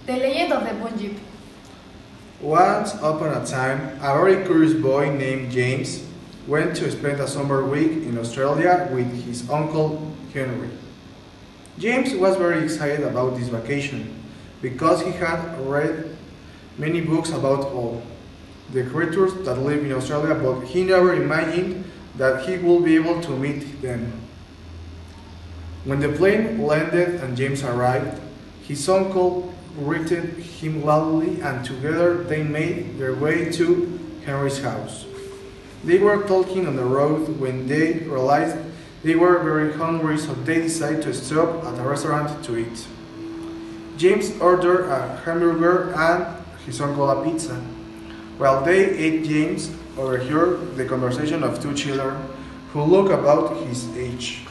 The Legend of the Bunyip. Once upon a time, a very curious boy named James went to spend a summer week in Australia with his uncle Henry. James was very excited about this vacation because he had read many books about all the creatures that live in Australia, but he never imagined that he would be able to meet them. When the plane landed and James arrived, his uncle greeted him loudly, and together they made their way to Henry's house. They were talking on the road when they realized they were very hungry, so they decided to stop at a restaurant to eat. James ordered a hamburger and his uncle a pizza. While they ate, James overheard the conversation of two children who looked about his age.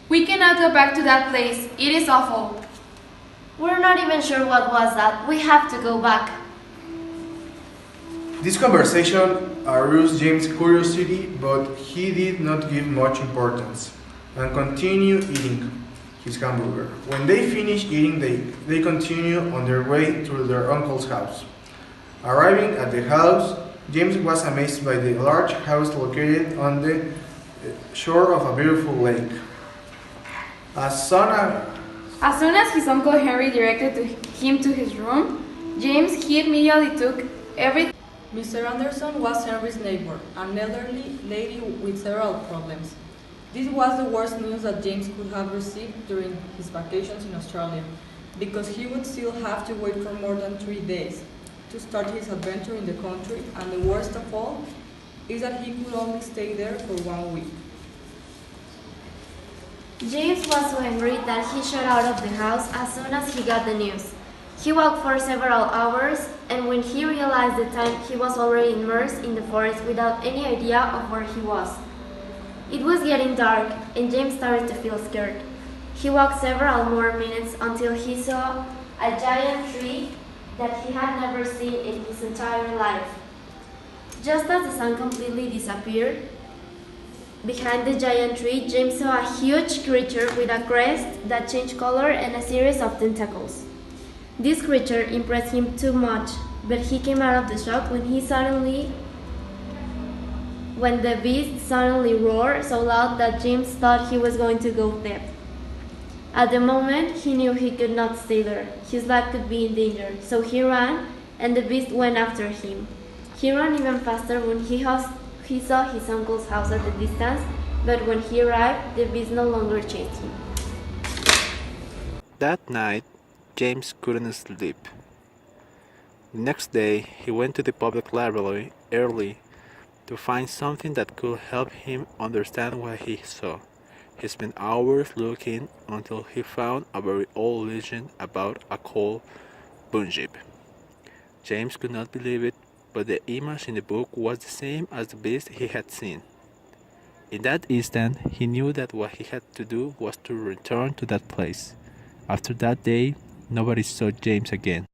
We cannot go back to that place. It is awful. We're not even sure what was that. We have to go back. This conversation aroused James' curiosity, but he did not give much importance and continued eating his hamburger. When they finished eating, they continued on their way to their uncle's house. Arriving at the house, James was amazed by the large house located on the shore of a beautiful lake. As soon as his uncle Henry directed him to his room, he immediately took everything. Mr. Anderson was Henry's neighbor, an elderly lady with several problems. This was the worst news that James could have received during his vacations in Australia, because he would still have to wait for more than 3 days to start his adventure in the country, and the worst of all is that he could only stay there for 1 week. James was so angry that he shot out of the house as soon as he got the news. He walked for several hours, and when he realized the time, he was already immersed in the forest without any idea of where he was. It was getting dark, and James started to feel scared. He walked several more minutes until he saw a giant tree that he had never seen in his entire life. Just as the sun completely disappeared, behind the giant tree, James saw a huge creature with a crest that changed color and a series of tentacles. This creature impressed him too much, but he came out of the shock when the beast suddenly roared so loud that James thought he was going to go deaf. At the moment, he knew he could not stay there. His life could be in danger, so he ran, and the beast went after him. He ran even faster when he saw his uncle's house at a distance, but when he arrived, the beast no longer chased him. That night, James couldn't sleep. The next day, he went to the public library early to find something that could help him understand what he saw. He spent hours looking until he found a very old legend about a called Bunyip. James could not believe it, but the image in the book was the same as the beast he had seen. In that instant, he knew that what he had to do was to return to that place. After that day, nobody saw James again.